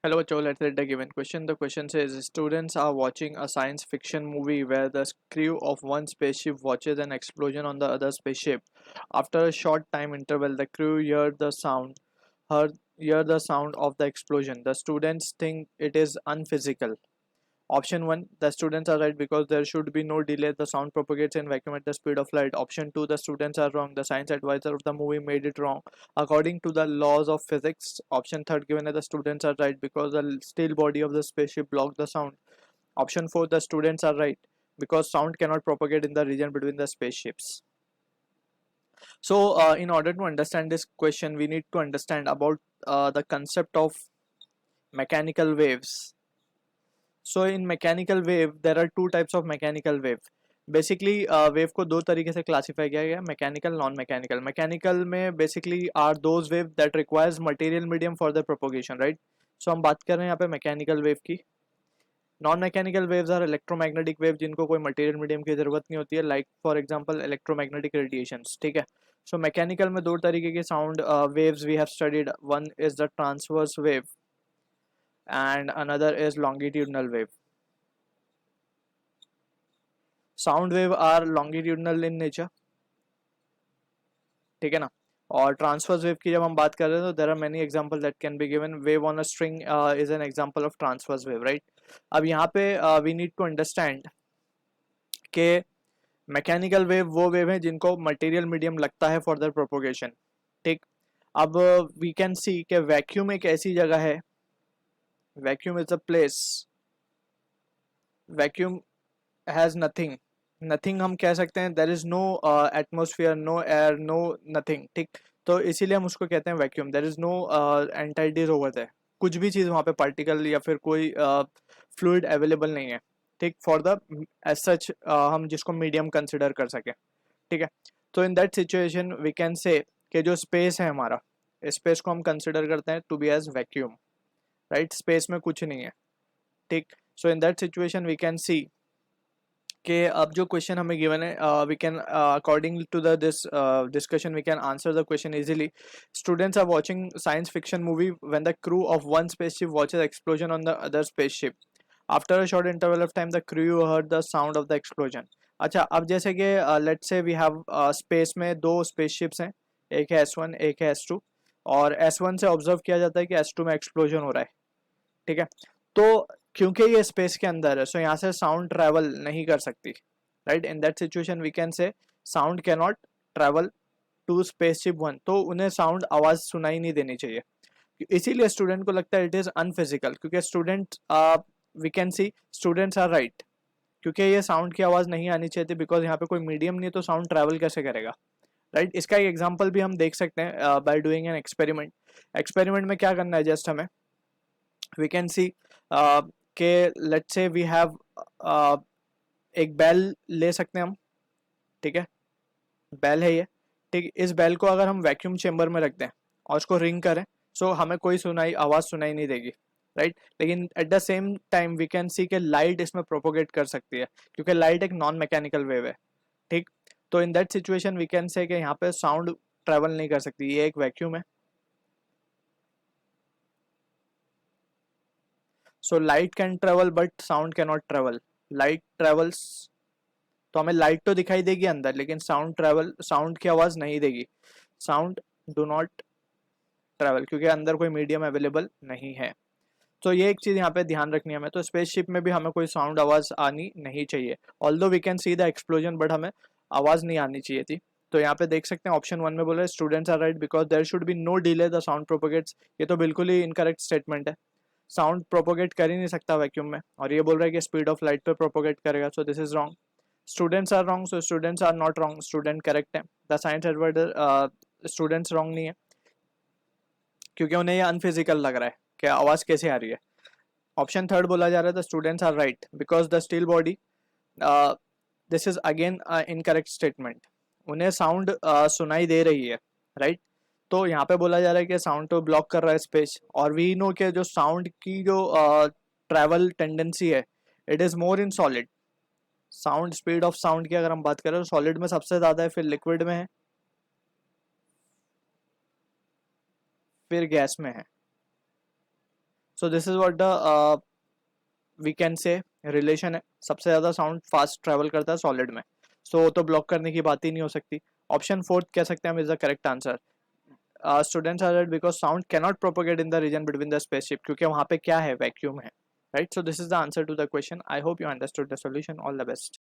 Hello, Joe. Let's read the given question. The question says students are watching a science fiction movie where the crew of one spaceship watches an explosion on the other spaceship. After a short time interval, the crew hear the sound of the explosion. The students think it is unphysical. Option 1, the students are right because there should be no delay. The sound propagates in vacuum at the speed of light. Option 2, the students are wrong. The science advisor of the movie made it wrong according to the laws of physics. Option 3, given that the students are right because the still body of the spaceship blocked the sound. Option 4, the students are right because sound cannot propagate in the region between the spaceships. So, in order to understand this question, we need to understand about the concept of mechanical waves. So in mechanical wave there are two types of mechanical wave. Basically wave को दो तरीके से classify किया गया, mechanical non mechanical. Mechanical में basically are those wave that requires material medium for the propagation, right. So हम बात कर रहे हैं यहाँ पे मैकेनिकल वेव की. Non mechanical waves are electromagnetic wave जिनको कोई मटेरियल मीडियम की जरूरत नहीं होती है, like for example electromagnetic radiations. ठीक है. सो मैकेनिकल में दो तरीके के sound waves we have studied. One is the transverse wave and another is longitudinal wave. Sound wave are longitudinal in nature, ठीक है ना. और ट्रांसवर्स वेव की जब हम बात कर रहे हैं तो there are many example that can be given. Wave on a string is an example of transverse wave, right. अब यहाँ पे वी नीड टू अंडरस्टैंड के मैकेनिकल वेव वो वेव है जिनको मटेरियल मीडियम लगता है फॉर देयर प्रोपोगेशन, ठीक. अब वी कैन सी कि वैक्यूम एक ऐसी जगह है, vacuum is a place, vacuum has nothing. Nothing हम कह सकते हैं, there is no atmosphere, no air, no nothing, ठीक. तो इसीलिए हम उसको कहते हैं vacuum. There is no entities over there. कुछ भी चीज़ वहाँ पे पार्टिकल या फिर कोई फ्लूइड अवेलेबल नहीं है, ठीक, फॉर द एज सच हम जिसको मीडियम कंसिडर कर सके, ठीक है. तो in that situation we can say कि जो स्पेस है हमारा, स्पेस को हम कंसिडर करते हैं to be as vacuum, right. Space में कुछ नहीं है, ठीक. So in that situation we can see कि अब जो क्वेश्चन हमें गिवन है, we can according to the this discussion we can answer the question easily. Students are watching science fiction movie when the crew of one spaceship watches explosion on the other spaceship. After a short interval of time the crew heard the sound of the explosion. अच्छा, अब जैसे कि let's say we have space में दो spaceships हैं, एक है S1 एक है S2, और S1 से ऑब्जर्व किया जाता है कि S2 में एक्सप्लोजन हो रहा है, ठीक है. तो क्योंकि ये स्पेस के अंदर है, सो यहाँ से साउंड ट्रैवल नहीं कर सकती, right. In that situation we can say sound can not travel to spaceship one. तो उन्हें साउंड आवाज सुनाई नहीं देनी चाहिए. इसीलिए स्टूडेंट को लगता है इट इज अनफिजिकल, क्योंकि student we can see students are right, क्योंकि ये साउंड की आवाज नहीं आनी चाहिए थी, बिकॉज यहाँ पे कोई मीडियम नहीं है, तो साउंड ट्रैवल कैसे करेगा, राइट. इसका एक एग्जाम्पल भी हम देख सकते हैं by doing an experiment. Experiment में क्या करना है, जस्ट हमें वी कैन सी के लेट्स से वी हैव एक बेल ले सकते हैं हम, ठीक है. बेल है ये, ठीक. इस बेल को अगर हम वैक्यूम चेंबर में रख दें और उसको रिंग करें, सो हमें कोई आवाज सुनाई नहीं देगी, राइट. लेकिन at the same time we can see के लाइट इसमें प्रोपोगेट कर सकती है, क्योंकि लाइट एक नॉन मैकेनिकल वेव है, ठीक. तो in that situation we can say कि यहाँ पे साउंड ट्रेवल नहीं कर सकती, ये एक वैक्यूम है. So light can travel but sound can not travel. Light travels, तो हमें लाइट तो दिखाई देगी अंदर, लेकिन साउंड की आवाज नहीं देगी. साउंड डू नॉट ट्रेवल क्योंकि अंदर कोई मीडियम अवेलेबल नहीं है. तो ये एक चीज यहाँ पे ध्यान रखनी है हमें. तो स्पेसशिप में भी हमें कोई साउंड आवाज आनी नहीं चाहिए. Although we can see the explosion, but हमें आवाज नहीं आनी चाहिए थी. तो यहाँ पे देख सकते हैं ऑप्शन 1 में बोला students are right because there should be no delay the sound propagates. ये तो बिल्कुल ही इनकरेक्ट स्टेटमेंट है. साउंड प्रोपोगेट कर ही नहीं सकता वैक्यूम में, और ये बोल रहा है कि स्पीड ऑफ लाइट पे प्रोपोगेट करेगा. So this is wrong. Students are wrong, so students are not wrong, student correct है. The science advisor, students wrong नहीं है, क्योंकि उन्हें ये अनफिजिकल लग रहा है कि आवाज कैसे आ रही है. ऑप्शन 3 बोला जा रहा है the students are right because the steel body. This is again incorrect statement. उन्हें साउंड सुनाई दे रही है, राइट. तो यहाँ पे बोला जा रहा है कि साउंड तो ब्लॉक कर रहा है स्पेस, और वी नो के जो साउंड की जो ट्रैवल टेंडेंसी है it is more in solid. Sound, speed of sound की अगर हम बात करें तो सॉलिड में सबसे ज्यादा है, फिर लिक्विड में है, फिर गैस में है. So this is what the we can say relation है। सबसे ज़्यादा साउंड फास्ट ट्रैवल करता है सॉलिड में, सो वो तो ब्लॉक करने की बात ही नहीं हो सकती। ऑप्शन फोर्थ कह सकते हैं हम is the correct answer. Students are because sound cannot propagate in the region between the spaceship, क्योंकि वहाँ पे क्या है, वैक्यूम है, right. So this is the answer to the question. I hope you understood the solution. All the best.